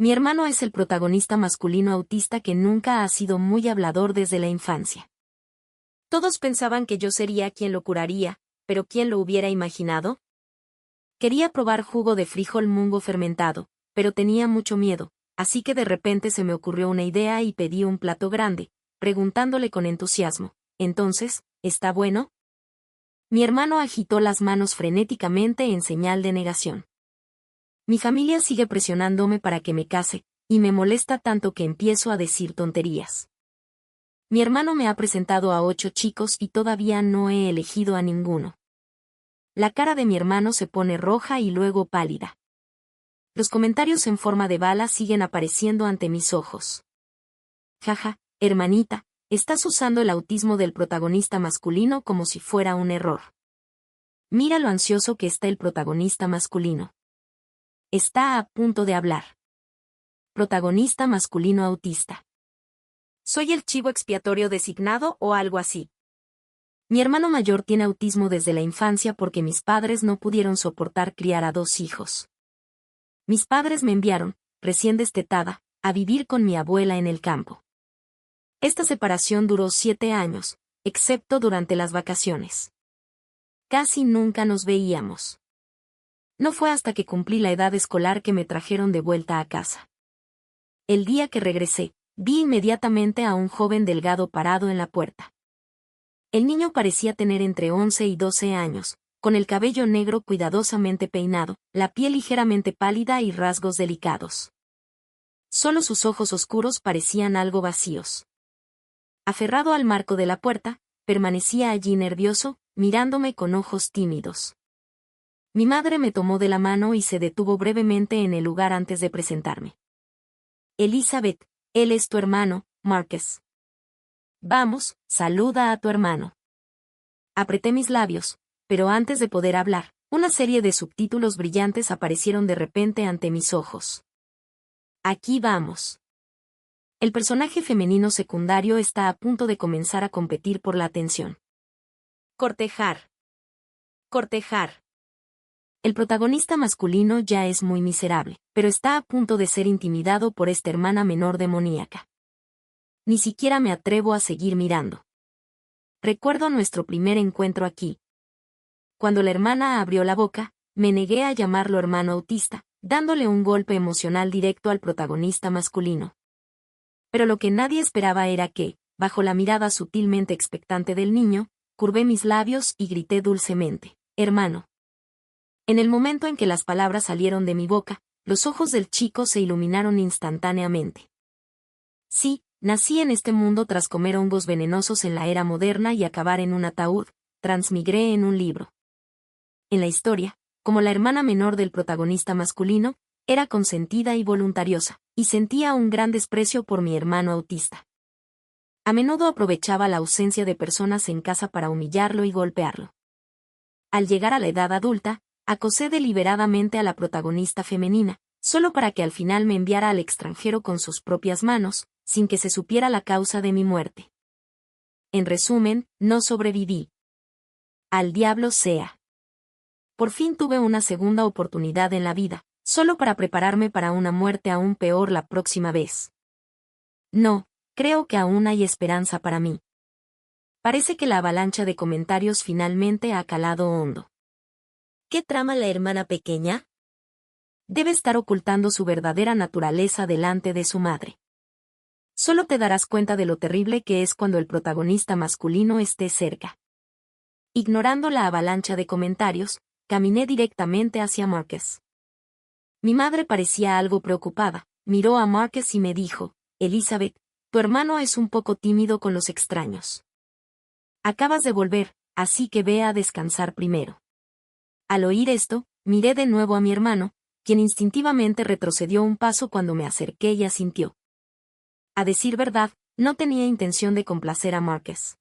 Mi hermano es el protagonista masculino autista que nunca ha sido muy hablador desde la infancia. Todos pensaban que yo sería quien lo curaría, pero ¿quién lo hubiera imaginado? Quería probar jugo de frijol mungo fermentado, pero tenía mucho miedo, así que de repente se me ocurrió una idea y pedí un plato grande, preguntándole con entusiasmo, «Entonces, ¿está bueno?». Mi hermano agitó las manos frenéticamente en señal de negación. Mi familia sigue presionándome para que me case, y me molesta tanto que empiezo a decir tonterías. Mi hermano me ha presentado a 8 chicos y todavía no he elegido a ninguno. La cara de mi hermano se pone roja y luego pálida. Los comentarios en forma de bala siguen apareciendo ante mis ojos. Jaja, hermanita, estás usando el autismo del protagonista masculino como si fuera un error. Mira lo ansioso que está el protagonista masculino. Está a punto de hablar. Protagonista masculino autista. ¿Soy el chivo expiatorio designado o algo así? Mi hermano mayor tiene autismo desde la infancia porque mis padres no pudieron soportar criar a 2 hijos. Mis padres me enviaron, recién destetada, a vivir con mi abuela en el campo. Esta separación duró 7 años, excepto durante las vacaciones. Casi nunca nos veíamos. No fue hasta que cumplí la edad escolar que me trajeron de vuelta a casa. El día que regresé, vi inmediatamente a un joven delgado parado en la puerta. El niño parecía tener entre 11 y 12 años, con el cabello negro cuidadosamente peinado, la piel ligeramente pálida y rasgos delicados. Solo sus ojos oscuros parecían algo vacíos. Aferrado al marco de la puerta, permanecía allí nervioso, mirándome con ojos tímidos. Mi madre me tomó de la mano y se detuvo brevemente en el lugar antes de presentarme. Elizabeth, él es tu hermano, Marcus. Vamos, saluda a tu hermano. Apreté mis labios, pero antes de poder hablar, una serie de subtítulos brillantes aparecieron de repente ante mis ojos. Aquí vamos. El personaje femenino secundario está a punto de comenzar a competir por la atención. Cortejar. Cortejar. El protagonista masculino ya es muy miserable, pero está a punto de ser intimidado por esta hermana menor demoníaca. Ni siquiera me atrevo a seguir mirando. Recuerdo nuestro primer encuentro aquí. Cuando la hermana abrió la boca, me negué a llamarlo hermano autista, dándole un golpe emocional directo al protagonista masculino. Pero lo que nadie esperaba era que, bajo la mirada sutilmente expectante del niño, curvé mis labios y grité dulcemente, «Hermano». En el momento en que las palabras salieron de mi boca, los ojos del chico se iluminaron instantáneamente. Sí, nací en este mundo tras comer hongos venenosos en la era moderna y acabar en un ataúd, transmigré en un libro. En la historia, como la hermana menor del protagonista masculino, era consentida y voluntariosa, y sentía un gran desprecio por mi hermano autista. A menudo aprovechaba la ausencia de personas en casa para humillarlo y golpearlo. Al llegar a la edad adulta, acosé deliberadamente a la protagonista femenina, solo para que al final me enviara al extranjero con sus propias manos, sin que se supiera la causa de mi muerte. En resumen, no sobreviví. Al diablo sea. Por fin tuve una segunda oportunidad en la vida, solo para prepararme para una muerte aún peor la próxima vez. No, creo que aún hay esperanza para mí. Parece que la avalancha de comentarios finalmente ha calado hondo. ¿Qué trama la hermana pequeña? Debe estar ocultando su verdadera naturaleza delante de su madre. Solo te darás cuenta de lo terrible que es cuando el protagonista masculino esté cerca. Ignorando la avalancha de comentarios, caminé directamente hacia Marcus. Mi madre parecía algo preocupada, miró a Marcus y me dijo, «Elizabeth, tu hermano es un poco tímido con los extraños. Acabas de volver, así que ve a descansar primero». Al oír esto, miré de nuevo a mi hermano, quien instintivamente retrocedió un paso cuando me acerqué y asintió. A decir verdad, no tenía intención de complacer a Marcus.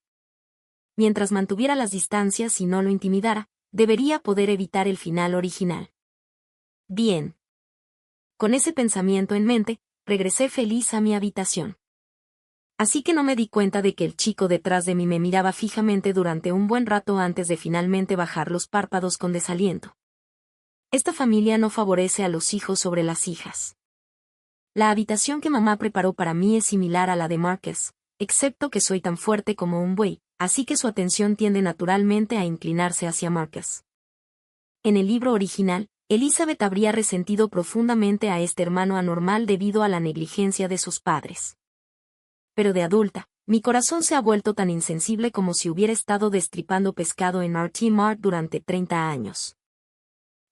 Mientras mantuviera las distancias y no lo intimidara, debería poder evitar el final original. Bien. Con ese pensamiento en mente, regresé feliz a mi habitación. Así que no me di cuenta de que el chico detrás de mí me miraba fijamente durante un buen rato antes de finalmente bajar los párpados con desaliento. Esta familia no favorece a los hijos sobre las hijas. La habitación que mamá preparó para mí es similar a la de Marcus, excepto que soy tan fuerte como un buey, así que su atención tiende naturalmente a inclinarse hacia Marcus. En el libro original, Elizabeth habría resentido profundamente a este hermano anormal debido a la negligencia de sus padres. Pero de adulta, mi corazón se ha vuelto tan insensible como si hubiera estado destripando pescado en RT Mart durante 30 años.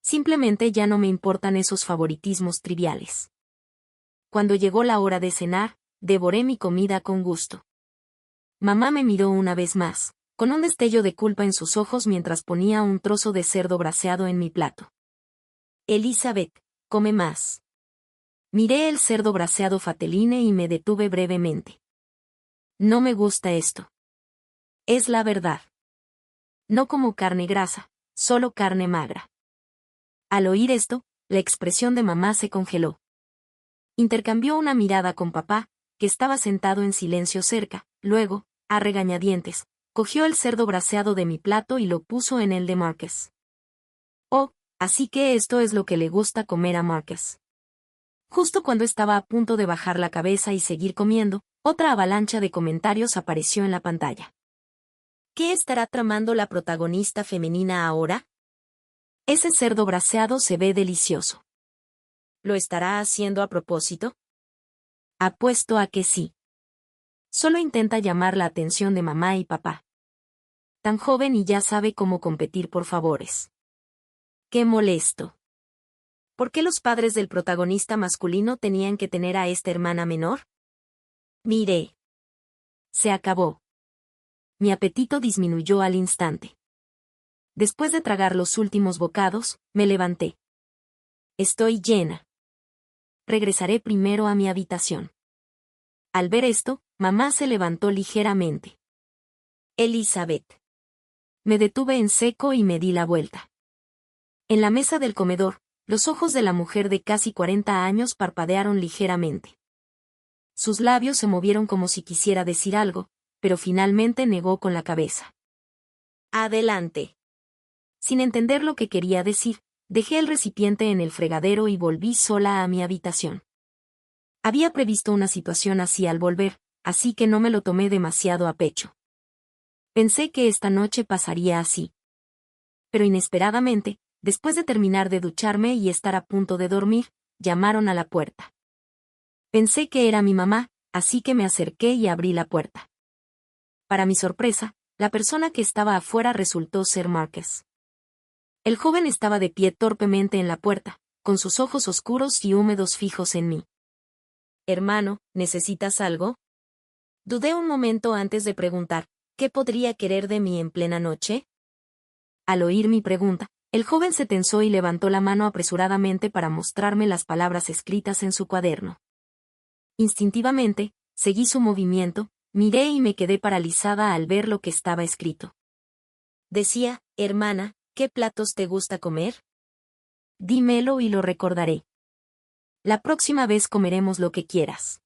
Simplemente ya no me importan esos favoritismos triviales. Cuando llegó la hora de cenar, devoré mi comida con gusto. Mamá me miró una vez más, con un destello de culpa en sus ojos mientras ponía un trozo de cerdo braseado en mi plato. Elizabeth, come más. Miré el cerdo braseado Fateline y me detuve brevemente. No me gusta esto. Es la verdad. No como carne grasa, solo carne magra. Al oír esto, la expresión de mamá se congeló. Intercambió una mirada con papá, que estaba sentado en silencio cerca, luego, a regañadientes, cogió el cerdo braseado de mi plato y lo puso en el de Marcus. Oh, así que esto es lo que le gusta comer a Marcus. Justo cuando estaba a punto de bajar la cabeza y seguir comiendo, otra avalancha de comentarios apareció en la pantalla. ¿Qué estará tramando la protagonista femenina ahora? Ese cerdo braseado se ve delicioso. ¿Lo estará haciendo a propósito? Apuesto a que sí. Solo intenta llamar la atención de mamá y papá. Tan joven y ya sabe cómo competir por favores. ¡Qué molesto! ¿Por qué los padres del protagonista masculino tenían que tener a esta hermana menor? Miré. Se acabó. Mi apetito disminuyó al instante. Después de tragar los últimos bocados, me levanté. Estoy llena. Regresaré primero a mi habitación. Al ver esto, mamá se levantó ligeramente. Elizabeth. Me detuve en seco y me di la vuelta. En la mesa del comedor, los ojos de la mujer de casi 40 años parpadearon ligeramente. Sus labios se movieron como si quisiera decir algo, pero finalmente negó con la cabeza. Adelante. Sin entender lo que quería decir, dejé el recipiente en el fregadero y volví sola a mi habitación. Había previsto una situación así al volver, así que no me lo tomé demasiado a pecho. Pensé que esta noche pasaría así. Pero inesperadamente, después de terminar de ducharme y estar a punto de dormir, llamaron a la puerta. Pensé que era mi mamá, así que me acerqué y abrí la puerta. Para mi sorpresa, la persona que estaba afuera resultó ser Marcus. El joven estaba de pie torpemente en la puerta, con sus ojos oscuros y húmedos fijos en mí. Hermano, ¿necesitas algo? Dudé un momento antes de preguntar, ¿qué podría querer de mí en plena noche? Al oír mi pregunta, el joven se tensó y levantó la mano apresuradamente para mostrarme las palabras escritas en su cuaderno. Instintivamente, seguí su movimiento, miré y me quedé paralizada al ver lo que estaba escrito. Decía, hermana, ¿qué platos te gusta comer? Dímelo y lo recordaré. La próxima vez comeremos lo que quieras.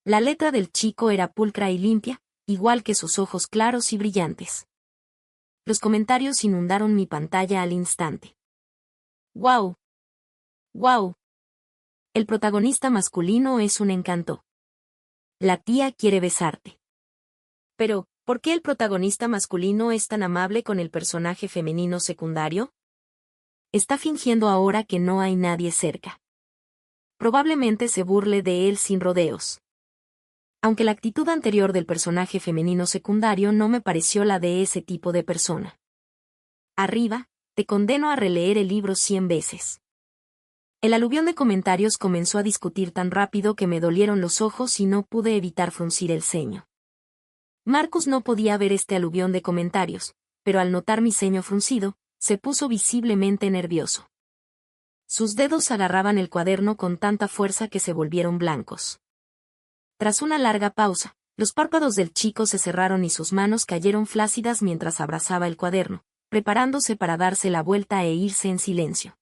La letra del chico era pulcra y limpia, igual que sus ojos claros y brillantes. Los comentarios inundaron mi pantalla al instante. ¡Guau! ¡Guau! El protagonista masculino es un encanto. La tía quiere besarte. Pero, ¿por qué el protagonista masculino es tan amable con el personaje femenino secundario? Está fingiendo ahora que no hay nadie cerca. Probablemente se burle de él sin rodeos. Aunque la actitud anterior del personaje femenino secundario no me pareció la de ese tipo de persona. Arriba, te condeno a releer el libro 100 veces. El aluvión de comentarios comenzó a discutir tan rápido que me dolieron los ojos y no pude evitar fruncir el ceño. Marcus no podía ver este aluvión de comentarios, pero al notar mi ceño fruncido, se puso visiblemente nervioso. Sus dedos agarraban el cuaderno con tanta fuerza que se volvieron blancos. Tras una larga pausa, los párpados del chico se cerraron y sus manos cayeron flácidas mientras abrazaba el cuaderno, preparándose para darse la vuelta e irse en silencio.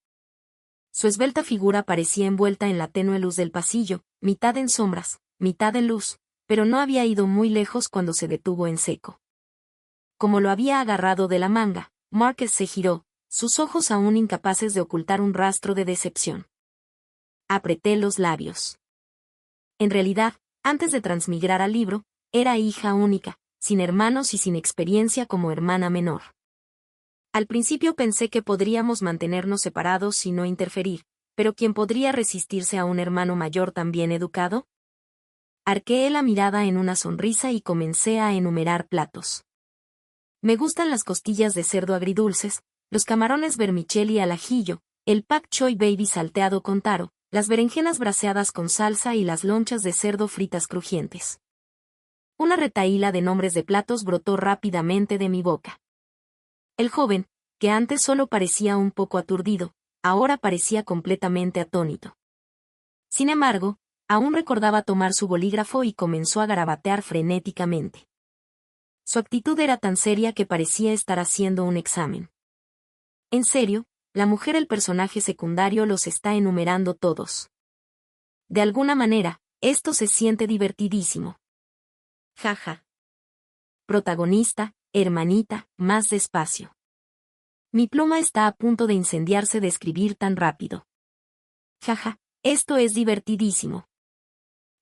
Su esbelta figura parecía envuelta en la tenue luz del pasillo, mitad en sombras, mitad en luz, pero no había ido muy lejos cuando se detuvo en seco. Como lo había agarrado de la manga, Marcus se giró, sus ojos aún incapaces de ocultar un rastro de decepción. Apreté los labios. En realidad, antes de transmigrar al libro, era hija única, sin hermanos y sin experiencia como hermana menor. Al principio pensé que podríamos mantenernos separados y no interferir, pero ¿quién podría resistirse a un hermano mayor tan bien educado? Arqueé la mirada en una sonrisa y comencé a enumerar platos. Me gustan las costillas de cerdo agridulces, los camarones vermicelli al ajillo, el pak choi baby salteado con taro, las berenjenas braseadas con salsa y las lonchas de cerdo fritas crujientes. Una retahíla de nombres de platos brotó rápidamente de mi boca. El joven, que antes solo parecía un poco aturdido, ahora parecía completamente atónito. Sin embargo, aún recordaba tomar su bolígrafo y comenzó a garabatear frenéticamente. Su actitud era tan seria que parecía estar haciendo un examen. En serio, la mujer, el personaje secundario, los está enumerando todos. De alguna manera, esto se siente divertidísimo. Jaja. Protagonista, hermanita, más despacio. Mi pluma está a punto de incendiarse de escribir tan rápido. Jaja, esto es divertidísimo.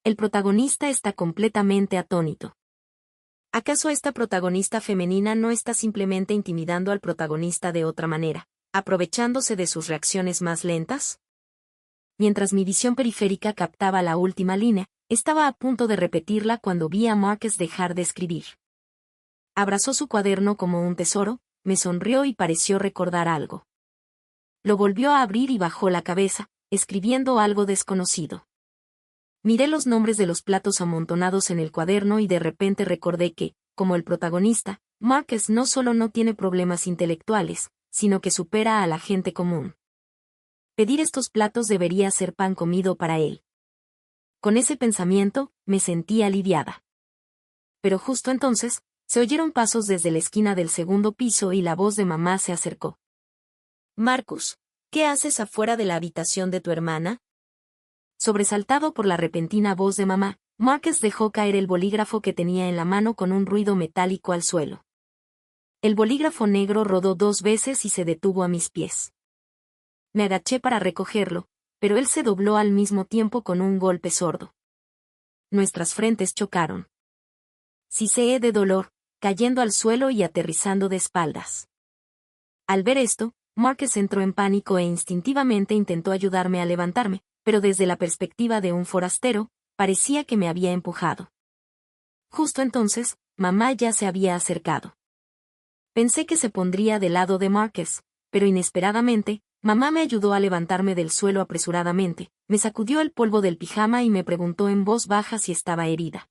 El protagonista está completamente atónito. ¿Acaso esta protagonista femenina no está simplemente intimidando al protagonista de otra manera, aprovechándose de sus reacciones más lentas? Mientras mi visión periférica captaba la última línea, estaba a punto de repetirla cuando vi a Marcus dejar de escribir. Abrazó su cuaderno como un tesoro, me sonrió y pareció recordar algo. Lo volvió a abrir y bajó la cabeza, escribiendo algo desconocido. Miré los nombres de los platos amontonados en el cuaderno y de repente recordé que, como el protagonista, Marcus no solo no tiene problemas intelectuales, sino que supera a la gente común. Pedir estos platos debería ser pan comido para él. Con ese pensamiento, me sentí aliviada. Pero justo entonces, se oyeron pasos desde la esquina del segundo piso y la voz de mamá se acercó. Marcus, ¿qué haces afuera de la habitación de tu hermana? Sobresaltado por la repentina voz de mamá, Marcus dejó caer el bolígrafo que tenía en la mano con un ruido metálico al suelo. El bolígrafo negro rodó 2 veces y se detuvo a mis pies. Me agaché para recogerlo, pero él se dobló al mismo tiempo con un golpe sordo. Nuestras frentes chocaron. Siseé de dolor, cayendo al suelo y aterrizando de espaldas. Al ver esto, Marcus entró en pánico e instintivamente intentó ayudarme a levantarme, pero desde la perspectiva de un forastero, parecía que me había empujado. Justo entonces, mamá ya se había acercado. Pensé que se pondría del lado de Marcus, pero inesperadamente, mamá me ayudó a levantarme del suelo apresuradamente, me sacudió el polvo del pijama y me preguntó en voz baja si estaba herida.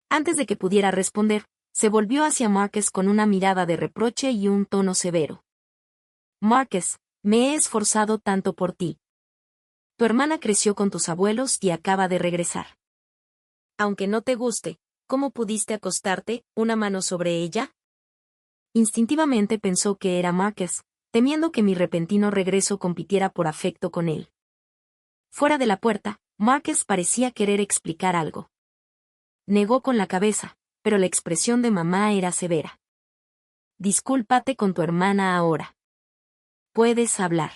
Antes de que pudiera responder, se volvió hacia Marcus con una mirada de reproche y un tono severo. Marcus, me he esforzado tanto por ti. Tu hermana creció con tus abuelos y acaba de regresar. Aunque no te guste, ¿cómo pudiste acostarte, una mano sobre ella? Instintivamente pensó que era Marcus, temiendo que mi repentino regreso compitiera por afecto con él. Fuera de la puerta, Marcus parecía querer explicar algo. Negó con la cabeza, pero la expresión de mamá era severa. Discúlpate con tu hermana ahora. Puedes hablar.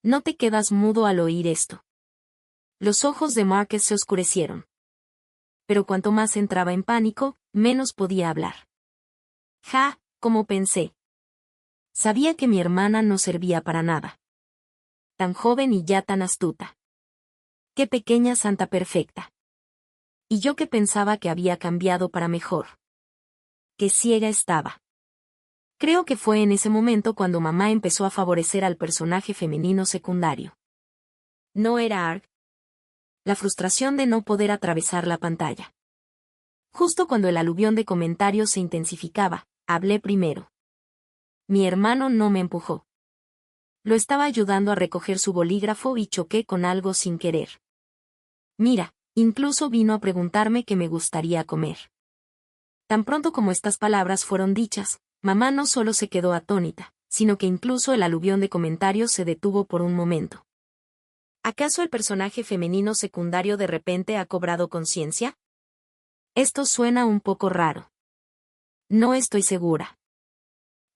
No te quedas mudo al oír esto. Los ojos de Marcus se oscurecieron. Pero cuanto más entraba en pánico, menos podía hablar. Ja, como pensé. Sabía que mi hermana no servía para nada. Tan joven y ya tan astuta. Qué pequeña santa perfecta. Y yo que pensaba que había cambiado para mejor. Qué ciega estaba. Creo que fue en ese momento cuando mamá empezó a favorecer al personaje femenino secundario. No era Arg. La frustración de no poder atravesar la pantalla. Justo cuando el aluvión de comentarios se intensificaba, hablé primero. Mi hermano no me empujó. Lo estaba ayudando a recoger su bolígrafo y choqué con algo sin querer. Mira, incluso vino a preguntarme qué me gustaría comer. Tan pronto como estas palabras fueron dichas, mamá no solo se quedó atónita, sino que incluso el aluvión de comentarios se detuvo por un momento. ¿Acaso el personaje femenino secundario de repente ha cobrado conciencia? Esto suena un poco raro. No estoy segura.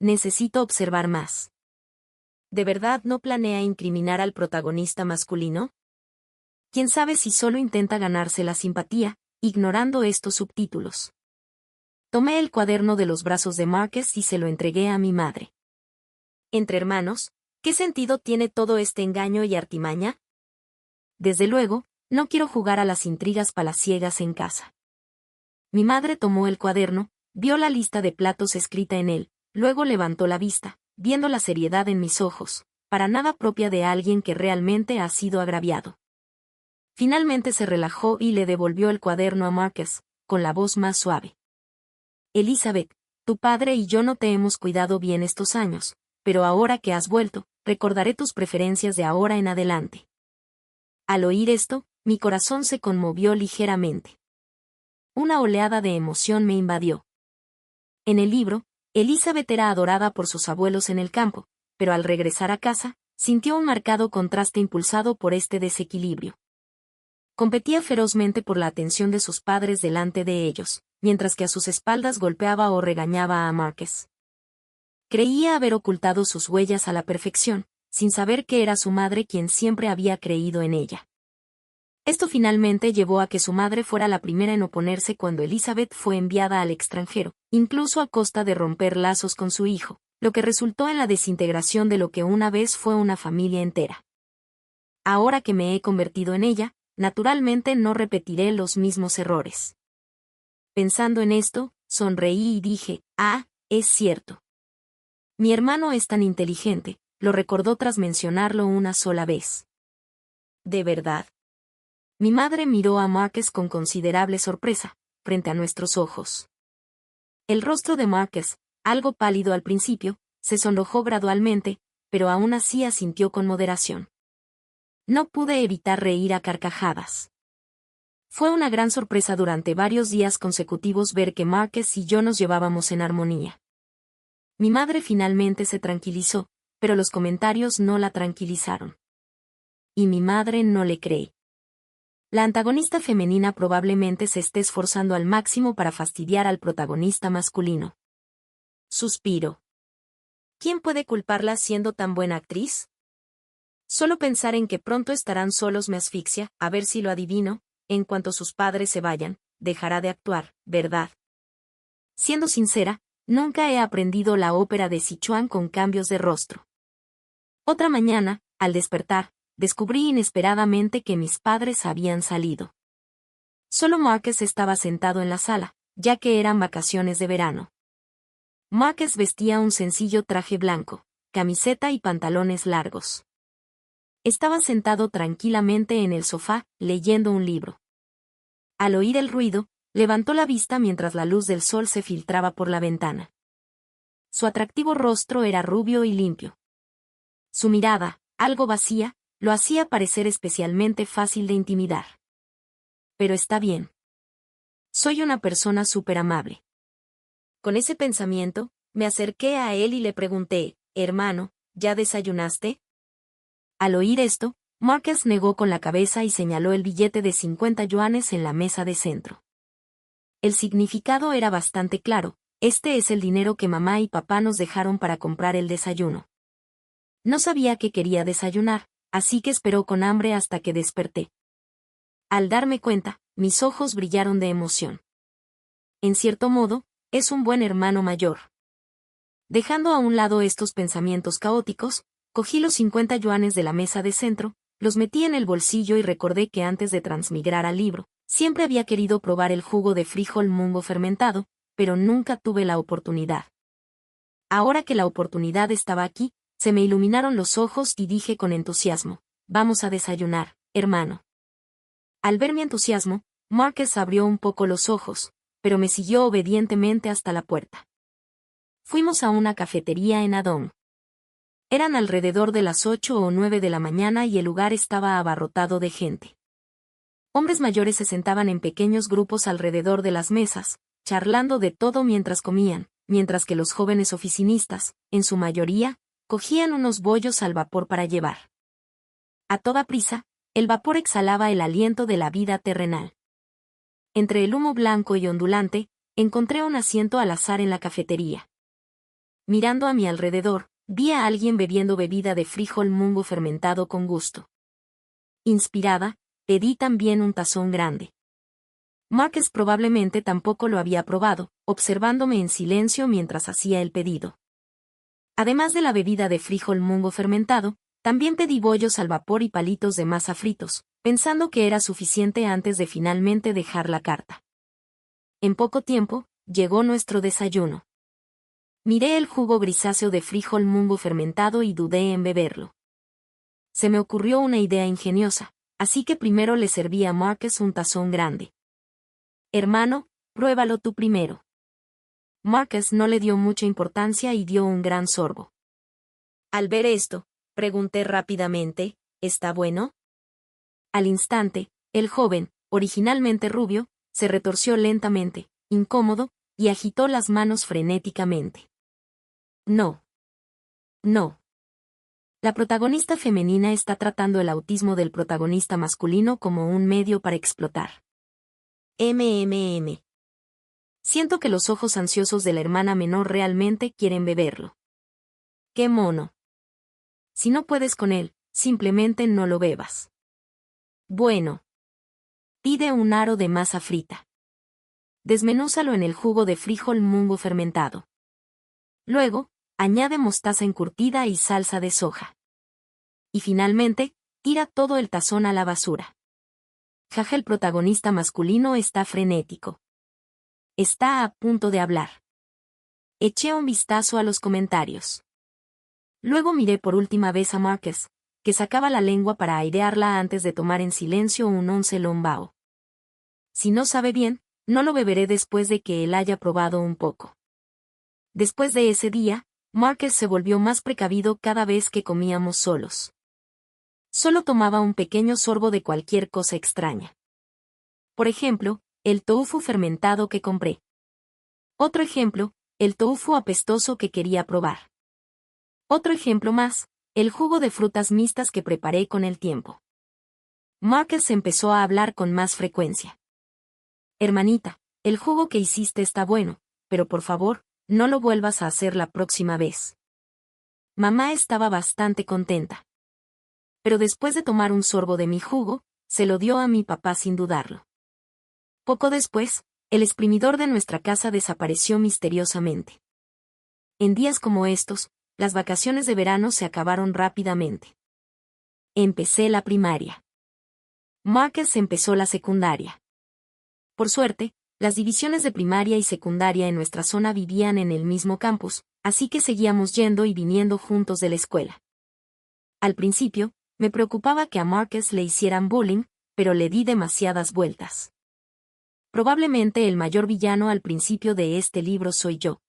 Necesito observar más. ¿De verdad no planea incriminar al protagonista masculino? Quién sabe si solo intenta ganarse la simpatía, ignorando estos subtítulos. Tomé el cuaderno de los brazos de Marcus y se lo entregué a mi madre. Entre hermanos, ¿qué sentido tiene todo este engaño y artimaña? Desde luego, no quiero jugar a las intrigas palaciegas en casa. Mi madre tomó el cuaderno, vio la lista de platos escrita en él, luego levantó la vista, viendo la seriedad en mis ojos, para nada propia de alguien que realmente ha sido agraviado. Finalmente se relajó y le devolvió el cuaderno a Marcus, con la voz más suave. Elizabeth, tu padre y yo no te hemos cuidado bien estos años, pero ahora que has vuelto, recordaré tus preferencias de ahora en adelante. Al oír esto, mi corazón se conmovió ligeramente. Una oleada de emoción me invadió. En el libro, Elizabeth era adorada por sus abuelos en el campo, pero al regresar a casa, sintió un marcado contraste impulsado por este desequilibrio. Competía ferozmente por la atención de sus padres delante de ellos, mientras que a sus espaldas golpeaba o regañaba a Marcus. Creía haber ocultado sus huellas a la perfección, sin saber que era su madre quien siempre había creído en ella. Esto finalmente llevó a que su madre fuera la primera en oponerse cuando Elizabeth fue enviada al extranjero, incluso a costa de romper lazos con su hijo, lo que resultó en la desintegración de lo que una vez fue una familia entera. Ahora que me he convertido en ella, naturalmente no repetiré los mismos errores. Pensando en esto, sonreí y dije, es cierto. Mi hermano es tan inteligente, lo recordó tras mencionarlo una sola vez. ¿De verdad? Mi madre miró a Marcus con considerable sorpresa, frente a nuestros ojos. El rostro de Marcus, algo pálido al principio, se sonrojó gradualmente, pero aún así asintió con moderación. No pude evitar reír a carcajadas. Fue una gran sorpresa durante varios días consecutivos ver que Marcus y yo nos llevábamos en armonía. Mi madre finalmente se tranquilizó, pero los comentarios no la tranquilizaron. Y mi madre no le cree. La antagonista femenina probablemente se esté esforzando al máximo para fastidiar al protagonista masculino. Suspiro. ¿Quién puede culparla siendo tan buena actriz? Solo pensar en que pronto estarán solos me asfixia, a ver si lo adivino, en cuanto sus padres se vayan, dejará de actuar, ¿verdad? Siendo sincera, nunca he aprendido la ópera de Sichuan con cambios de rostro. Otra mañana, al despertar, descubrí inesperadamente que mis padres habían salido. Solo Marcus estaba sentado en la sala, ya que eran vacaciones de verano. Marcus vestía un sencillo traje blanco, camiseta y pantalones largos. Estaba sentado tranquilamente en el sofá, leyendo un libro. Al oír el ruido, levantó la vista mientras la luz del sol se filtraba por la ventana. Su atractivo rostro era rubio y limpio. Su mirada, algo vacía, lo hacía parecer especialmente fácil de intimidar. Pero está bien. Soy una persona súper amable. Con ese pensamiento, me acerqué a él y le pregunté, hermano, ¿ya desayunaste? Al oír esto, Marcus negó con la cabeza y señaló el billete de 50 yuanes en la mesa de centro. El significado era bastante claro, este es el dinero que mamá y papá nos dejaron para comprar el desayuno. No sabía que quería desayunar, así que esperó con hambre hasta que desperté. Al darme cuenta, mis ojos brillaron de emoción. En cierto modo, es un buen hermano mayor. Dejando a un lado estos pensamientos caóticos, cogí los 50 yuanes de la mesa de centro, los metí en el bolsillo y recordé que antes de transmigrar al libro, siempre había querido probar el jugo de frijol mungo fermentado, pero nunca tuve la oportunidad. Ahora que la oportunidad estaba aquí, se me iluminaron los ojos y dije con entusiasmo, vamos a desayunar, hermano. Al ver mi entusiasmo, Marcus abrió un poco los ojos, pero me siguió obedientemente hasta la puerta. Fuimos a una cafetería en Adong. Eran alrededor de las 8 o 9 de la mañana y el lugar estaba abarrotado de gente. Hombres mayores se sentaban en pequeños grupos alrededor de las mesas, charlando de todo mientras comían, mientras que los jóvenes oficinistas, en su mayoría, cogían unos bollos al vapor para llevar. A toda prisa, el vapor exhalaba el aliento de la vida terrenal. Entre el humo blanco y ondulante, encontré un asiento al azar en la cafetería. Mirando a mi alrededor, vi a alguien bebiendo bebida de frijol mungo fermentado con gusto. Inspirada, Pedí también un tazón grande. Marcus probablemente tampoco lo había probado, observándome en silencio mientras hacía el pedido. Además de la bebida de frijol mungo fermentado, también pedí bollos al vapor y palitos de masa fritos, pensando que era suficiente antes de finalmente dejar la carta. En poco tiempo, llegó nuestro desayuno. Miré el jugo grisáceo de frijol mungo fermentado y dudé en beberlo. Se me ocurrió una idea ingeniosa, así que primero le serví a Marcus un tazón grande. Hermano, pruébalo tú primero. Marcus no le dio mucha importancia y dio un gran sorbo. Al ver esto, pregunté rápidamente, ¿está bueno? Al instante, el joven, originalmente rubio, se retorció lentamente, incómodo, y agitó las manos frenéticamente. No. No. La protagonista femenina está tratando el autismo del protagonista masculino como un medio para explotar. Siento que los ojos ansiosos de la hermana menor realmente quieren beberlo. ¡Qué mono! Si no puedes con él, simplemente no lo bebas. Bueno. Pide un aro de masa frita. Desmenúzalo en el jugo de frijol mungo fermentado. Luego, añade mostaza encurtida y salsa de soja. Y finalmente, tira todo el tazón a la basura. Jaja, el protagonista masculino está frenético. Está a punto de hablar. Eché un vistazo a los comentarios. Luego miré por última vez a Marcus, que sacaba la lengua para airearla antes de tomar en silencio un once lombao. Si no sabe bien, no lo beberé después de que él haya probado un poco. Después de ese día, Marcus se volvió más precavido cada vez que comíamos solos. Solo tomaba un pequeño sorbo de cualquier cosa extraña. Por ejemplo, el tofu fermentado que compré. Otro ejemplo, el tofu apestoso que quería probar. Otro ejemplo más, el jugo de frutas mixtas que preparé con el tiempo. Marcus empezó a hablar con más frecuencia. Hermanita, el jugo que hiciste está bueno, pero por favor, no lo vuelvas a hacer la próxima vez. Mamá estaba bastante contenta. Pero después de tomar un sorbo de mi jugo, se lo dio a mi papá sin dudarlo. Poco después, el exprimidor de nuestra casa desapareció misteriosamente. En días como estos, las vacaciones de verano se acabaron rápidamente. Empecé la primaria. Marcus empezó la secundaria. Por suerte, las divisiones de primaria y secundaria en nuestra zona vivían en el mismo campus, así que seguíamos yendo y viniendo juntos de la escuela. Al principio, me preocupaba que a Marcus le hicieran bullying, pero le di demasiadas vueltas. Probablemente el mayor villano al principio de este libro soy yo.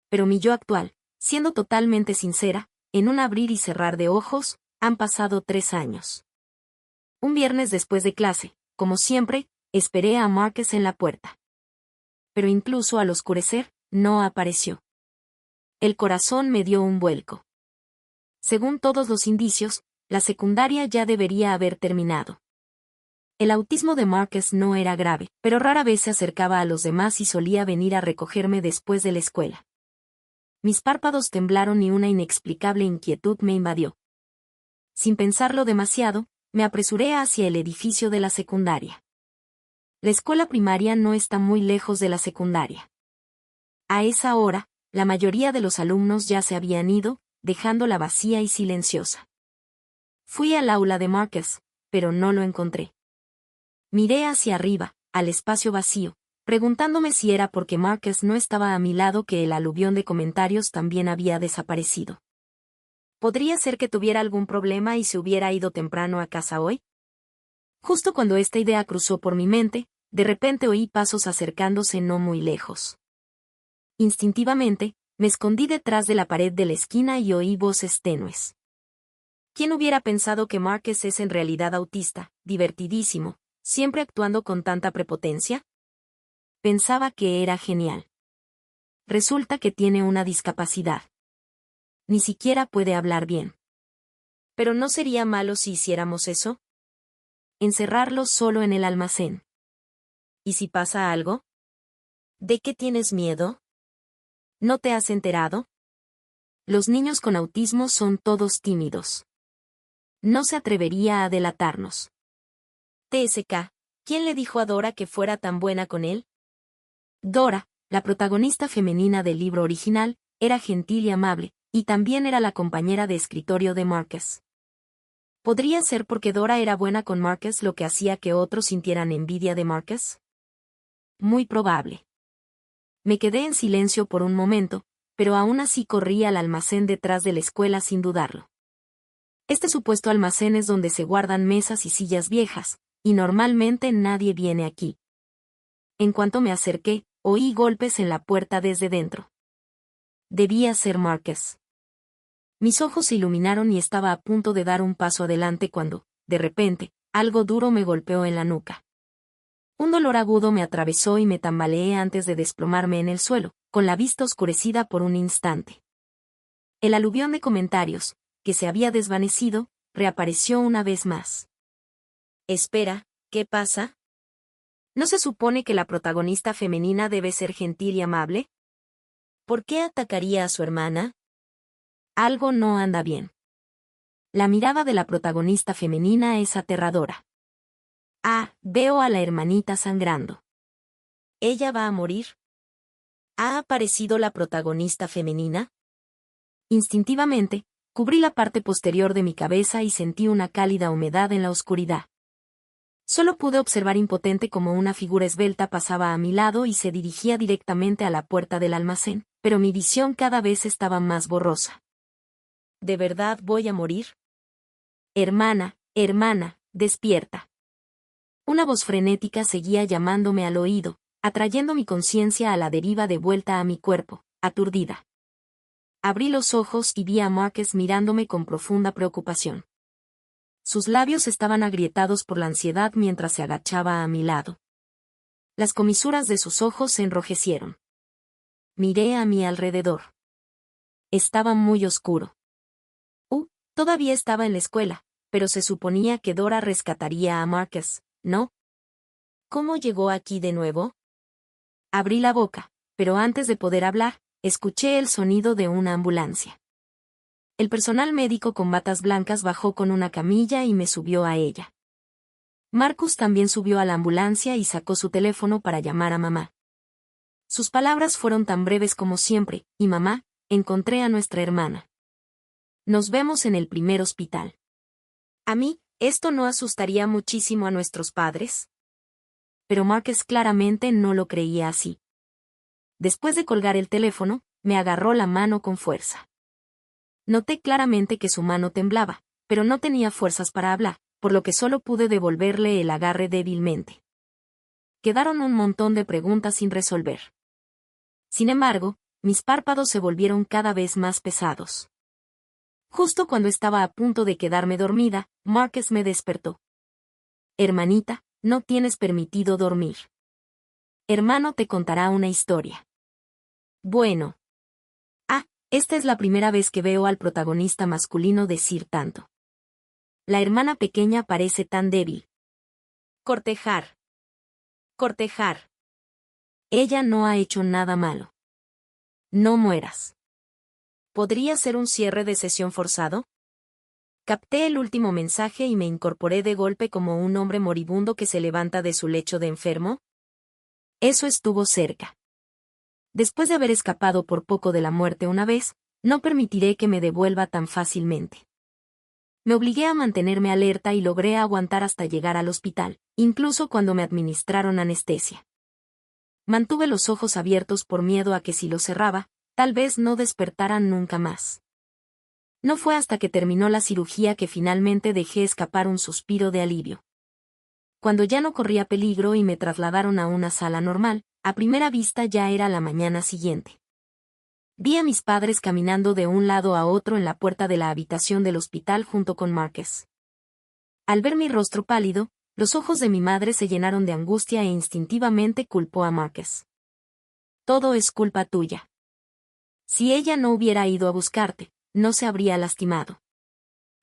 Pero mi yo actual, siendo totalmente sincera, en un abrir y cerrar de ojos, han pasado 3 años. Un viernes después de clase, como siempre, esperé a Marcus en la puerta. Pero incluso al oscurecer, no apareció. El corazón me dio un vuelco. Según todos los indicios, la secundaria ya debería haber terminado. El autismo de Marcus no era grave, pero rara vez se acercaba a los demás y solía venir a recogerme después de la escuela. Mis párpados temblaron y una inexplicable inquietud me invadió. Sin pensarlo demasiado, me apresuré hacia el edificio de la secundaria. La escuela primaria no está muy lejos de la secundaria. A esa hora, la mayoría de los alumnos ya se habían ido, dejándola vacía y silenciosa. Fui al aula de Marcus, pero no lo encontré. Miré hacia arriba, al espacio vacío, preguntándome si era porque Marcus no estaba a mi lado que el aluvión de comentarios también había desaparecido. ¿Podría ser que tuviera algún problema y se hubiera ido temprano a casa hoy? Justo cuando esta idea cruzó por mi mente, de repente oí pasos acercándose no muy lejos. Instintivamente, me escondí detrás de la pared de la esquina y oí voces tenues. ¿Quién hubiera pensado que Marcus es en realidad autista, divertidísimo, siempre actuando con tanta prepotencia? Pensaba que era genial. Resulta que tiene una discapacidad. Ni siquiera puede hablar bien. ¿Pero no sería malo si hiciéramos eso? Encerrarlo solo en el almacén. ¿Y si pasa algo? ¿De qué tienes miedo? ¿No te has enterado? Los niños con autismo son todos tímidos. No se atrevería a delatarnos. TSK, ¿quién le dijo a Dora que fuera tan buena con él? Dora, la protagonista femenina del libro original, era gentil y amable, y también era la compañera de escritorio de Marcus. ¿Podría ser porque Dora era buena con Marcus lo que hacía que otros sintieran envidia de Marcus? Muy probable. Me quedé en silencio por un momento, pero aún así corrí al almacén detrás de la escuela sin dudarlo. Este supuesto almacén es donde se guardan mesas y sillas viejas, y normalmente nadie viene aquí. En cuanto me acerqué, oí golpes en la puerta desde dentro. Debía ser Marcus. Mis ojos se iluminaron y estaba a punto de dar un paso adelante cuando, de repente, algo duro me golpeó en la nuca. Un dolor agudo me atravesó y me tambaleé antes de desplomarme en el suelo, con la vista oscurecida por un instante. El aluvión de comentarios, que se había desvanecido, reapareció una vez más. Espera, ¿qué pasa? ¿No se supone que la protagonista femenina debe ser gentil y amable? ¿Por qué atacaría a su hermana? Algo no anda bien. La mirada de la protagonista femenina es aterradora. Ah, veo a la hermanita sangrando. ¿Ella va a morir? ¿Ha aparecido la protagonista femenina? Instintivamente, cubrí la parte posterior de mi cabeza y sentí una cálida humedad en la oscuridad. Solo pude observar impotente cómo una figura esbelta pasaba a mi lado y se dirigía directamente a la puerta del almacén, pero mi visión cada vez estaba más borrosa. ¿De verdad voy a morir? Hermana, hermana, despierta. Una voz frenética seguía llamándome al oído, atrayendo mi conciencia a la deriva de vuelta a mi cuerpo, aturdida. Abrí los ojos y vi a Marcus mirándome con profunda preocupación. Sus labios estaban agrietados por la ansiedad mientras se agachaba a mi lado. Las comisuras de sus ojos se enrojecieron. Miré a mi alrededor. Estaba muy oscuro. Todavía estaba en la escuela, pero se suponía que Dora rescataría a Marcus, ¿no? ¿Cómo llegó aquí de nuevo? Abrí la boca, pero antes de poder hablar, escuché el sonido de una ambulancia. El personal médico con batas blancas bajó con una camilla y me subió a ella. Marcus también subió a la ambulancia y sacó su teléfono para llamar a mamá. Sus palabras fueron tan breves como siempre, y mamá, encontré a nuestra hermana. Nos vemos en el primer hospital. A mí, ¿esto no asustaría muchísimo a nuestros padres? Pero Marcus claramente no lo creía así. Después de colgar el teléfono, me agarró la mano con fuerza. Noté claramente que su mano temblaba, pero no tenía fuerzas para hablar, por lo que solo pude devolverle el agarre débilmente. Quedaron un montón de preguntas sin resolver. Sin embargo, mis párpados se volvieron cada vez más pesados. Justo cuando estaba a punto de quedarme dormida, Marcus me despertó. Hermanita, no tienes permitido dormir. Hermano te contará una historia. Bueno. Esta es la primera vez que veo al protagonista masculino decir tanto. La hermana pequeña parece tan débil. Cortejar. Cortejar. Ella no ha hecho nada malo. No mueras. ¿Podría ser un cierre de sesión forzado? Capté el último mensaje y me incorporé de golpe como un hombre moribundo que se levanta de su lecho de enfermo. Eso estuvo cerca. Después de haber escapado por poco de la muerte una vez, no permitiré que me devuelva tan fácilmente. Me obligué a mantenerme alerta y logré aguantar hasta llegar al hospital, incluso cuando me administraron anestesia. Mantuve los ojos abiertos por miedo a que si los cerraba, tal vez no despertaran nunca más. No fue hasta que terminó la cirugía que finalmente dejé escapar un suspiro de alivio. Cuando ya no corría peligro y me trasladaron a una sala normal, a primera vista ya era la mañana siguiente. Vi a mis padres caminando de un lado a otro en la puerta de la habitación del hospital junto con Marcus. Al ver mi rostro pálido, los ojos de mi madre se llenaron de angustia e instintivamente culpó a Marcus. Todo es culpa tuya. Si ella no hubiera ido a buscarte, no se habría lastimado.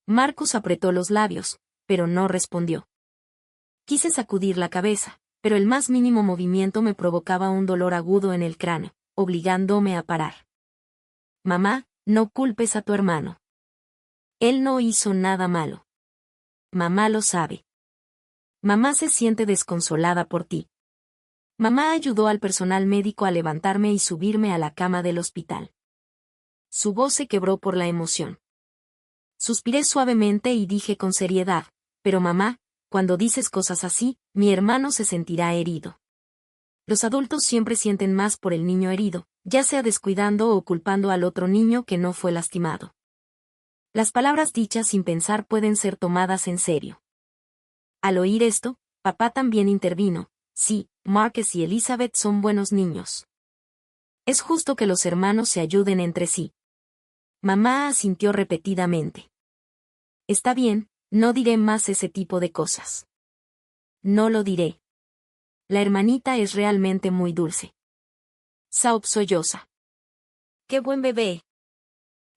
Marcus apretó los labios, pero no respondió. Quise sacudir la cabeza, pero el más mínimo movimiento me provocaba un dolor agudo en el cráneo, obligándome a parar. Mamá, no culpes a tu hermano. Él no hizo nada malo. Mamá lo sabe. Mamá se siente desconsolada por ti. Mamá ayudó al personal médico a levantarme y subirme a la cama del hospital. Su voz se quebró por la emoción. Suspiré suavemente y dije con seriedad, pero mamá, cuando dices cosas así, mi hermano se sentirá herido. Los adultos siempre sienten más por el niño herido, ya sea descuidando o culpando al otro niño que no fue lastimado. Las palabras dichas sin pensar pueden ser tomadas en serio. Al oír esto, papá también intervino. Sí, Marcus y Elizabeth son buenos niños. Es justo que los hermanos se ayuden entre sí. Mamá asintió repetidamente. Está bien, no diré más ese tipo de cosas. No lo diré. La hermanita es realmente muy dulce. Saop solloza. ¡Qué buen bebé!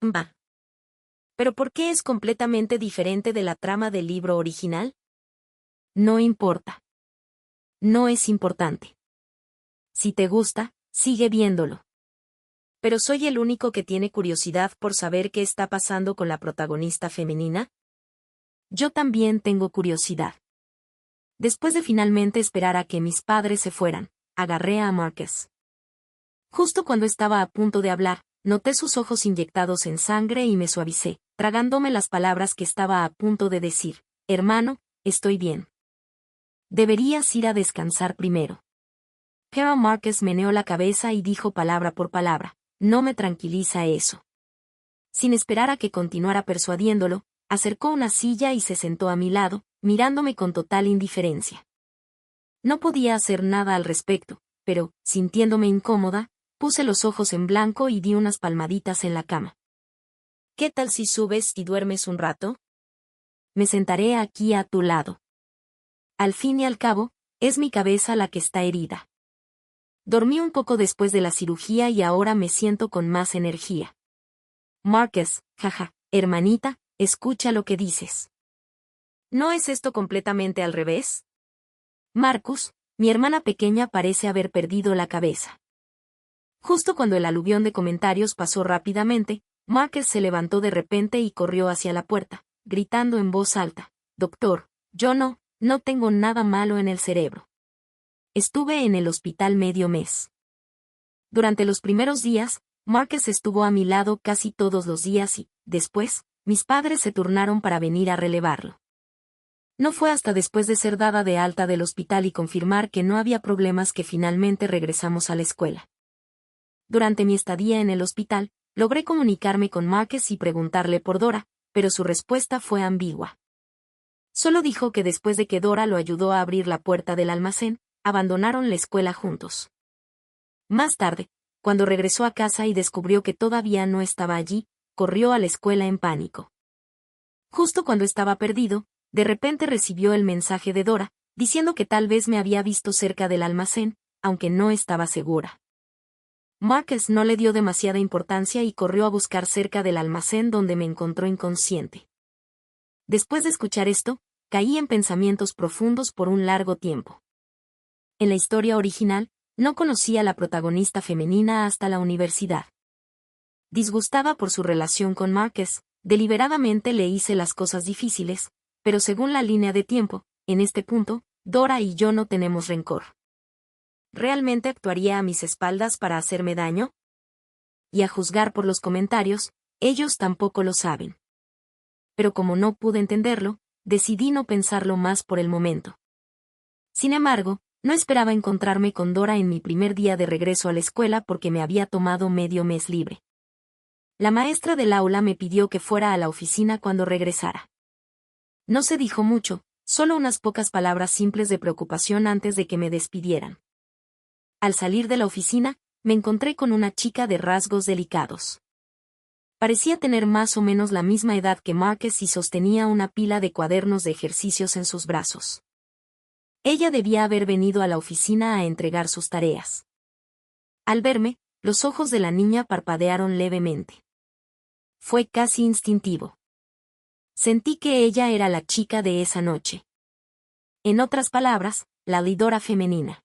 Va. ¿Pero por qué es completamente diferente de la trama del libro original? No importa. No es importante. Si te gusta, sigue viéndolo. ¿Pero soy el único que tiene curiosidad por saber qué está pasando con la protagonista femenina? Yo también tengo curiosidad. Después de finalmente esperar a que mis padres se fueran, agarré a Marcus. Justo cuando estaba a punto de hablar, noté sus ojos inyectados en sangre y me suavicé, tragándome las palabras que estaba a punto de decir. Hermano, estoy bien. Deberías ir a descansar primero. Pero Marcus meneó la cabeza y dijo palabra por palabra, no me tranquiliza eso. Sin esperar a que continuara persuadiéndolo, acercó una silla y se sentó a mi lado, mirándome con total indiferencia. No podía hacer nada al respecto, pero, sintiéndome incómoda, puse los ojos en blanco y di unas palmaditas en la cama. ¿Qué tal si subes y duermes un rato? Me sentaré aquí a tu lado. Al fin y al cabo, es mi cabeza la que está herida. Dormí un poco después de la cirugía y ahora me siento con más energía. Marcus, jaja, hermanita, escucha lo que dices. ¿No es esto completamente al revés? Marcus, mi hermana pequeña parece haber perdido la cabeza. Justo cuando el aluvión de comentarios pasó rápidamente, Marcus se levantó de repente y corrió hacia la puerta, gritando en voz alta, Doctor, yo no tengo nada malo en el cerebro. Estuve en el hospital medio mes. Durante los primeros días, Marcus estuvo a mi lado casi todos los días y, después, mis padres se turnaron para venir a relevarlo. No fue hasta después de ser dada de alta del hospital y confirmar que no había problemas que finalmente regresamos a la escuela. Durante mi estadía en el hospital, logré comunicarme con Marcus y preguntarle por Dora, pero su respuesta fue ambigua. Solo dijo que después de que Dora lo ayudó a abrir la puerta del almacén, abandonaron la escuela juntos. Más tarde, cuando regresó a casa y descubrió que todavía no estaba allí, corrió a la escuela en pánico. Justo cuando estaba perdido, de repente recibió el mensaje de Dora, diciendo que tal vez me había visto cerca del almacén, aunque no estaba segura. Marcus no le dio demasiada importancia y corrió a buscar cerca del almacén donde me encontró inconsciente. Después de escuchar esto, caí en pensamientos profundos por un largo tiempo. En la historia original, no conocí a la protagonista femenina hasta la universidad. Disgustada por su relación con Marcus, deliberadamente le hice las cosas difíciles, pero según la línea de tiempo, en este punto, Dora y yo no tenemos rencor. ¿Realmente actuaría a mis espaldas para hacerme daño? Y a juzgar por los comentarios, ellos tampoco lo saben. Pero como no pude entenderlo, decidí no pensarlo más por el momento. Sin embargo, no esperaba encontrarme con Dora en mi primer día de regreso a la escuela porque me había tomado medio mes libre. La maestra del aula me pidió que fuera a la oficina cuando regresara. No se dijo mucho, solo unas pocas palabras simples de preocupación antes de que me despidieran. Al salir de la oficina, me encontré con una chica de rasgos delicados. Parecía tener más o menos la misma edad que Marcus y sostenía una pila de cuadernos de ejercicios en sus brazos. Ella debía haber venido a la oficina a entregar sus tareas. Al verme, los ojos de la niña parpadearon levemente. Fue casi instintivo. Sentí que ella era la chica de esa noche. En otras palabras, la Dora femenina.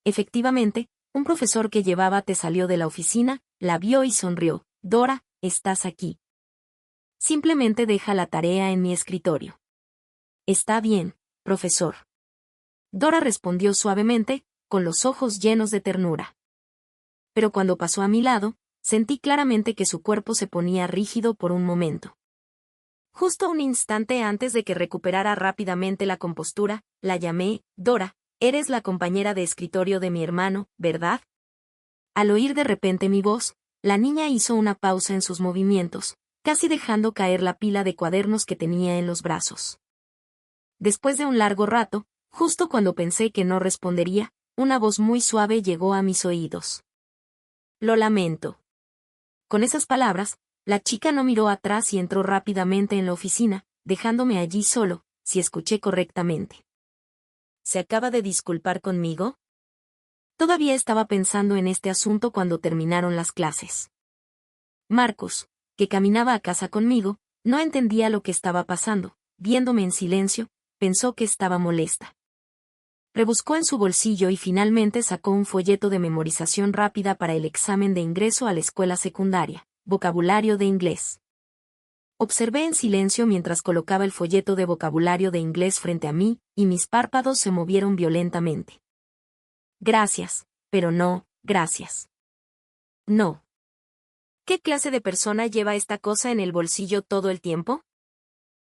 Efectivamente, un profesor que llevaba té salió de la oficina, la vio y sonrió. Dora, estás aquí. Simplemente deja la tarea en mi escritorio. Está bien, profesor. Dora respondió suavemente, con los ojos llenos de ternura. Pero cuando pasó a mi lado, sentí claramente que su cuerpo se ponía rígido por un momento. Justo un instante antes de que recuperara rápidamente la compostura, la llamé: Dora, eres la compañera de escritorio de mi hermano, ¿verdad? Al oír de repente mi voz, la niña hizo una pausa en sus movimientos, casi dejando caer la pila de cuadernos que tenía en los brazos. Después de un largo rato, justo cuando pensé que no respondería, una voz muy suave llegó a mis oídos. Lo lamento. Con esas palabras, la chica no miró atrás y entró rápidamente en la oficina, dejándome allí solo, si escuché correctamente. ¿Se acaba de disculpar conmigo? Todavía estaba pensando en este asunto cuando terminaron las clases. Marcus, que caminaba a casa conmigo, no entendía lo que estaba pasando. Viéndome en silencio, pensó que estaba molesta. Rebuscó en su bolsillo y finalmente sacó un folleto de memorización rápida para el examen de ingreso a la escuela secundaria, vocabulario de inglés. Observé en silencio mientras colocaba el folleto de vocabulario de inglés frente a mí, y mis párpados se movieron violentamente. Gracias, pero no, gracias. No. ¿Qué clase de persona lleva esta cosa en el bolsillo todo el tiempo?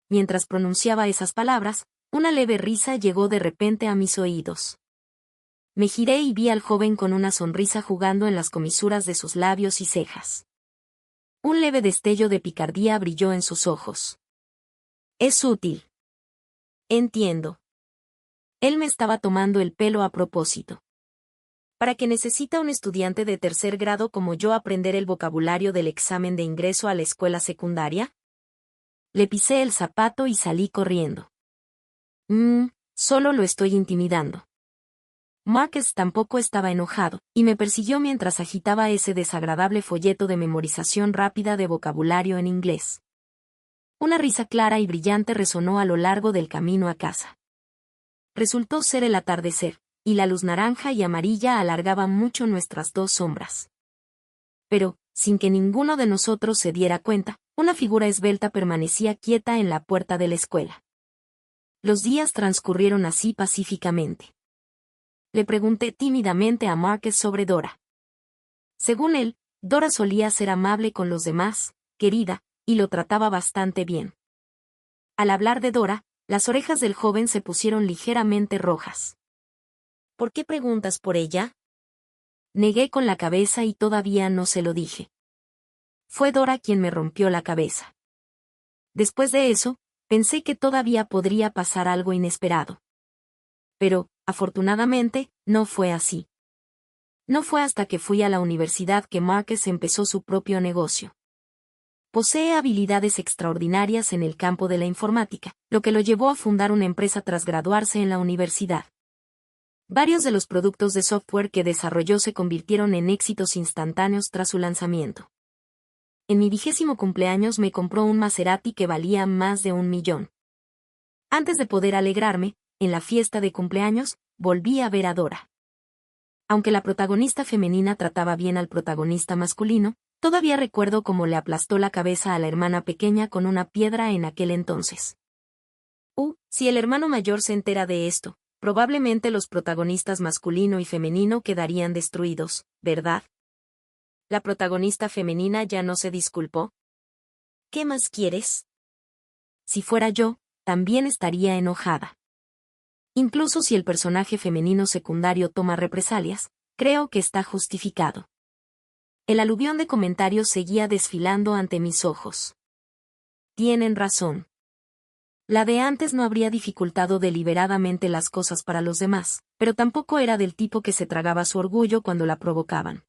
Mientras pronunciaba esas palabras, una leve risa llegó de repente a mis oídos. Me giré y vi al joven con una sonrisa jugando en las comisuras de sus labios y cejas. Un leve destello de picardía brilló en sus ojos. Es útil. Entiendo. Él me estaba tomando el pelo a propósito. ¿Para qué necesita un estudiante de tercer grado como yo aprender el vocabulario del examen de ingreso a la escuela secundaria? Le pisé el zapato y salí corriendo. Solo lo estoy intimidando. Marcus tampoco estaba enojado, y me persiguió mientras agitaba ese desagradable folleto de memorización rápida de vocabulario en inglés. Una risa clara y brillante resonó a lo largo del camino a casa. Resultó ser el atardecer, y la luz naranja y amarilla alargaba mucho nuestras dos sombras. Pero, sin que ninguno de nosotros se diera cuenta, una figura esbelta permanecía quieta en la puerta de la escuela. Los días transcurrieron así pacíficamente. Le pregunté tímidamente a Marcus sobre Dora. Según él, Dora solía ser amable con los demás, querida, y lo trataba bastante bien. Al hablar de Dora, las orejas del joven se pusieron ligeramente rojas. ¿Por qué preguntas por ella? Negué con la cabeza y todavía no se lo dije. Fue Dora quien me rompió la cabeza. Después de eso, pensé que todavía podría pasar algo inesperado. Pero, afortunadamente, no fue así. No fue hasta que fui a la universidad que Marcus empezó su propio negocio. Posee habilidades extraordinarias en el campo de la informática, lo que lo llevó a fundar una empresa tras graduarse en la universidad. Varios de los productos de software que desarrolló se convirtieron en éxitos instantáneos tras su lanzamiento. En mi 20º cumpleaños me compró un Maserati que valía más de 1 millón. Antes de poder alegrarme, en la fiesta de cumpleaños, volví a ver a Dora. Aunque la protagonista femenina trataba bien al protagonista masculino, todavía recuerdo cómo le aplastó la cabeza a la hermana pequeña con una piedra en aquel entonces. Si el hermano mayor se entera de esto, probablemente los protagonistas masculino y femenino quedarían destruidos, ¿verdad? ¿La protagonista femenina ya no se disculpó? ¿Qué más quieres? Si fuera yo, también estaría enojada. Incluso si el personaje femenino secundario toma represalias, creo que está justificado. El aluvión de comentarios seguía desfilando ante mis ojos. Tienen razón. La de antes no habría dificultado deliberadamente las cosas para los demás, pero tampoco era del tipo que se tragaba su orgullo cuando la provocaban.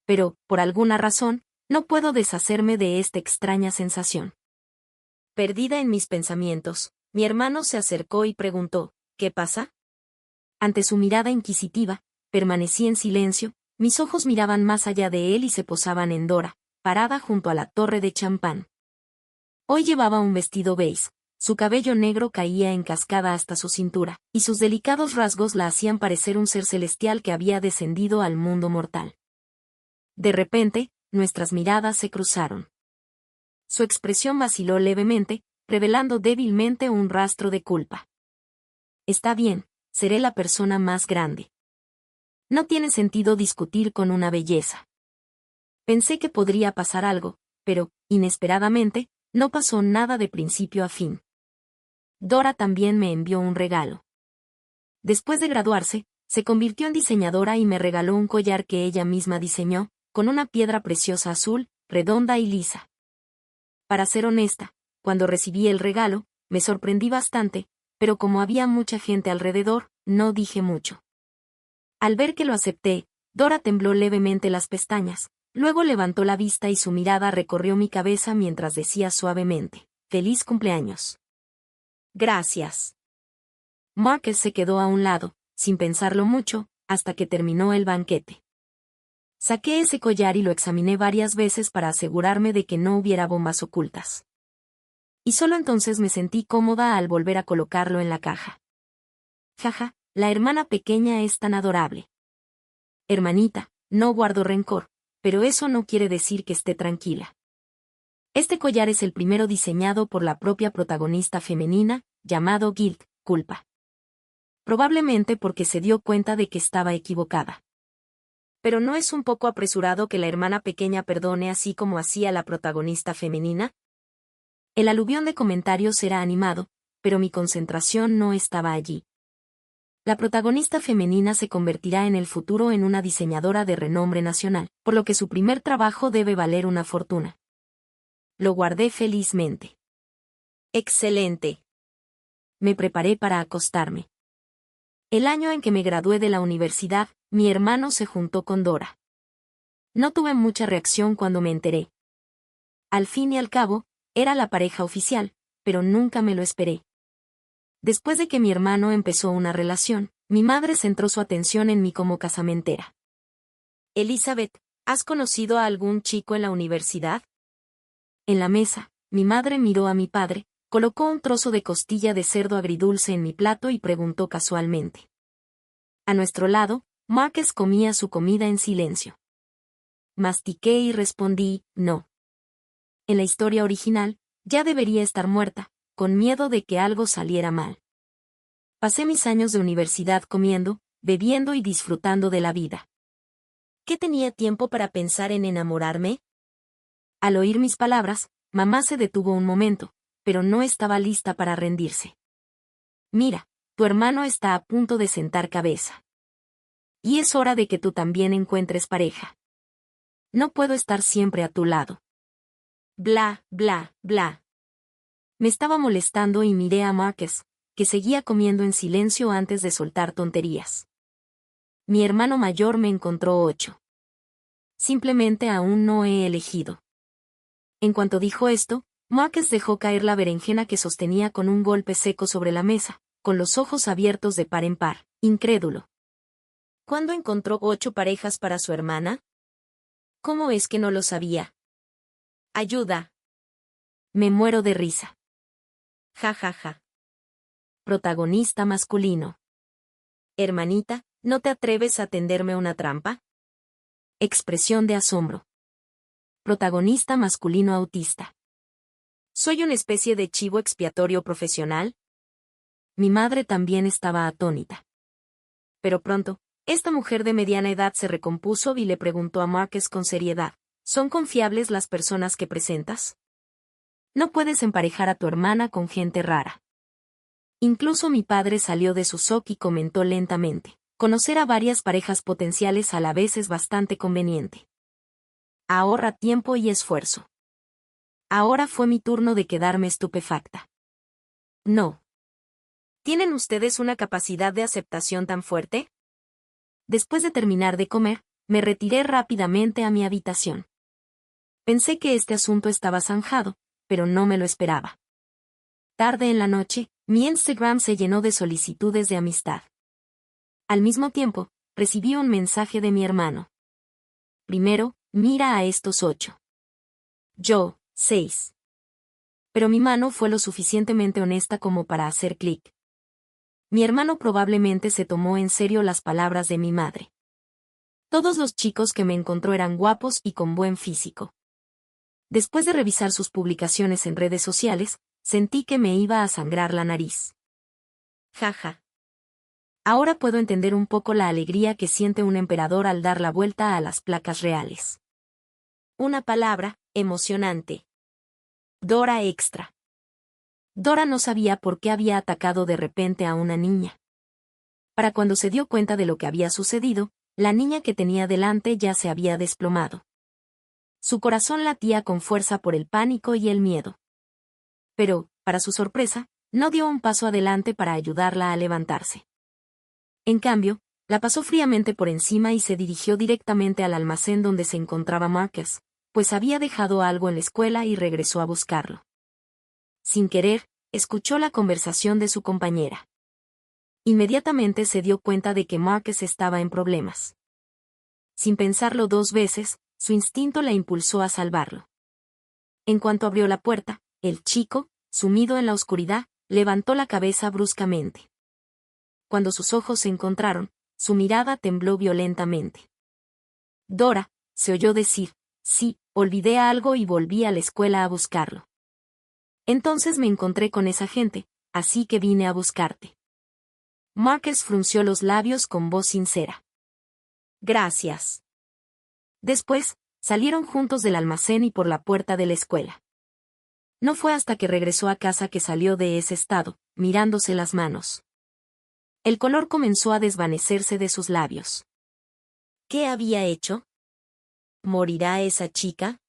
Pero, por alguna razón, no puedo deshacerme de esta extraña sensación. Perdida en mis pensamientos, mi hermano se acercó y preguntó, ¿qué pasa? Ante su mirada inquisitiva, permanecí en silencio, mis ojos miraban más allá de él y se posaban en Dora, parada junto a la torre de champán. Hoy llevaba un vestido beige, su cabello negro caía en cascada hasta su cintura, y sus delicados rasgos la hacían parecer un ser celestial que había descendido al mundo mortal. De repente, nuestras miradas se cruzaron. Su expresión vaciló levemente, revelando débilmente un rastro de culpa. Está bien, seré la persona más grande. No tiene sentido discutir con una belleza. Pensé que podría pasar algo, pero, inesperadamente, no pasó nada de principio a fin. Dora también me envió un regalo. Después de graduarse, se convirtió en diseñadora y me regaló un collar que ella misma diseñó, con una piedra preciosa azul, redonda y lisa. Para ser honesta, cuando recibí el regalo, me sorprendí bastante, pero como había mucha gente alrededor, no dije mucho. Al ver que lo acepté, Dora tembló levemente las pestañas, luego levantó la vista y su mirada recorrió mi cabeza mientras decía suavemente, «Feliz cumpleaños». Gracias. Marcus se quedó a un lado, sin pensarlo mucho, hasta que terminó el banquete. Saqué ese collar y lo examiné varias veces para asegurarme de que no hubiera bombas ocultas. Y solo entonces me sentí cómoda al volver a colocarlo en la caja. Jaja, la hermana pequeña es tan adorable. Hermanita, no guardo rencor, pero eso no quiere decir que esté tranquila. Este collar es el primero diseñado por la propia protagonista femenina, llamado Guilt, culpa. Probablemente porque se dio cuenta de que estaba equivocada. ¿Pero no es un poco apresurado que la hermana pequeña perdone así como hacía la protagonista femenina? El aluvión de comentarios era animado, pero mi concentración no estaba allí. La protagonista femenina se convertirá en el futuro en una diseñadora de renombre nacional, por lo que su primer trabajo debe valer una fortuna. Lo guardé felizmente. Excelente. Me preparé para acostarme. El año en que me gradué de la universidad, mi hermano se juntó con Dora. No tuve mucha reacción cuando me enteré. Al fin y al cabo, era la pareja oficial, pero nunca me lo esperé. Después de que mi hermano empezó una relación, mi madre centró su atención en mí como casamentera. Elizabeth, ¿has conocido a algún chico en la universidad? En la mesa, mi madre miró a mi padre, colocó un trozo de costilla de cerdo agridulce en mi plato y preguntó casualmente. A nuestro lado, Marcus comía su comida en silencio. Mastiqué y respondí, no. En la historia original, ya debería estar muerta, con miedo de que algo saliera mal. Pasé mis años de universidad comiendo, bebiendo y disfrutando de la vida. ¿Qué tenía tiempo para pensar en enamorarme? Al oír mis palabras, mamá se detuvo un momento, pero no estaba lista para rendirse. Mira, tu hermano está a punto de sentar cabeza. Y es hora de que tú también encuentres pareja. No puedo estar siempre a tu lado. Bla, bla, bla. Me estaba molestando y miré a Marcus, que seguía comiendo en silencio antes de soltar tonterías. Mi hermano mayor me encontró 8. Simplemente aún no he elegido. En cuanto dijo esto, Marcus dejó caer la berenjena que sostenía con un golpe seco sobre la mesa, con los ojos abiertos de par en par, incrédulo. ¿Cuándo encontró 8 parejas para su hermana? ¿Cómo es que no lo sabía? Ayuda. Me muero de risa. Ja ja ja. Protagonista masculino. Hermanita, ¿no te atreves a tenderme una trampa? Expresión de asombro. Protagonista masculino autista. ¿Soy una especie de chivo expiatorio profesional? Mi madre también estaba atónita. Pero pronto, esta mujer de mediana edad se recompuso y le preguntó a Marcus con seriedad, ¿son confiables las personas que presentas? No puedes emparejar a tu hermana con gente rara. Incluso mi padre salió de su shock y comentó lentamente, conocer a varias parejas potenciales a la vez es bastante conveniente. Ahorra tiempo y esfuerzo. Ahora fue mi turno de quedarme estupefacta. No. ¿Tienen ustedes una capacidad de aceptación tan fuerte? Después de terminar de comer, me retiré rápidamente a mi habitación. Pensé que este asunto estaba zanjado, pero no me lo esperaba. Tarde en la noche, mi Instagram se llenó de solicitudes de amistad. Al mismo tiempo, recibí un mensaje de mi hermano. Primero, mira a estos 8. Yo, 6. Pero mi mano fue lo suficientemente honesta como para hacer clic. Mi hermano probablemente se tomó en serio las palabras de mi madre. Todos los chicos que me encontró eran guapos y con buen físico. Después de revisar sus publicaciones en redes sociales, sentí que me iba a sangrar la nariz. Jaja. Ahora puedo entender un poco la alegría que siente un emperador al dar la vuelta a las placas reales. Una palabra, emocionante. Dora extra. Dora no sabía por qué había atacado de repente a una niña. Para cuando se dio cuenta de lo que había sucedido, la niña que tenía delante ya se había desplomado. Su corazón latía con fuerza por el pánico y el miedo. Pero, para su sorpresa, no dio un paso adelante para ayudarla a levantarse. En cambio, la pasó fríamente por encima y se dirigió directamente al almacén donde se encontraba Marcus, pues había dejado algo en la escuela y regresó a buscarlo. Sin querer, escuchó la conversación de su compañera. Inmediatamente se dio cuenta de que Marcus estaba en problemas. Sin pensarlo dos veces, su instinto la impulsó a salvarlo. En cuanto abrió la puerta, el chico, sumido en la oscuridad, levantó la cabeza bruscamente. Cuando sus ojos se encontraron, su mirada tembló violentamente. Dora, se oyó decir, sí, olvidé algo y volví a la escuela a buscarlo. Entonces me encontré con esa gente, así que vine a buscarte. Marcus frunció los labios con voz sincera. Gracias. Después, salieron juntos del almacén y por la puerta de la escuela. No fue hasta que regresó a casa que salió de ese estado, mirándose las manos. El color comenzó a desvanecerse de sus labios. ¿Qué había hecho? ¿Morirá esa chica?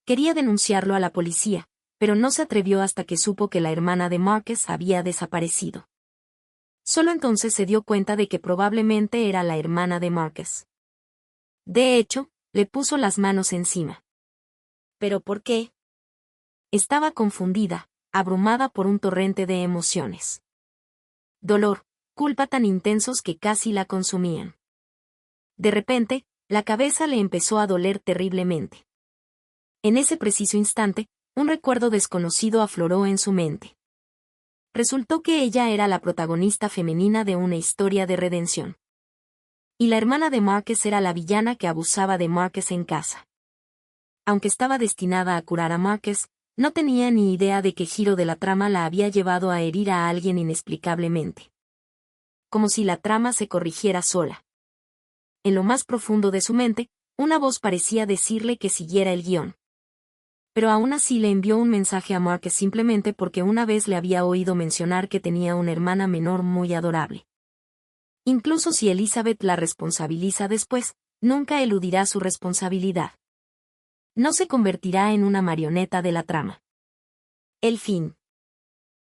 Quería denunciarlo a la policía, pero no se atrevió hasta que supo que la hermana de Marcus había desaparecido. Solo entonces se dio cuenta de que probablemente era la hermana de Marcus. De hecho, le puso las manos encima. ¿Pero por qué? Estaba confundida, abrumada por un torrente de emociones. Dolor, culpa tan intensos que casi la consumían. De repente, la cabeza le empezó a doler terriblemente. En ese preciso instante, un recuerdo desconocido afloró en su mente. Resultó que ella era la protagonista femenina de una historia de redención. Y la hermana de Marcus era la villana que abusaba de Marcus en casa. Aunque estaba destinada a curar a Marcus, no tenía ni idea de qué giro de la trama la había llevado a herir a alguien inexplicablemente. Como si la trama se corrigiera sola. En lo más profundo de su mente, una voz parecía decirle que siguiera el guión. Pero aún así le envió un mensaje a Marcus simplemente porque una vez le había oído mencionar que tenía una hermana menor muy adorable. Incluso si Elizabeth la responsabiliza después, nunca eludirá su responsabilidad. No se convertirá en una marioneta de la trama. El fin.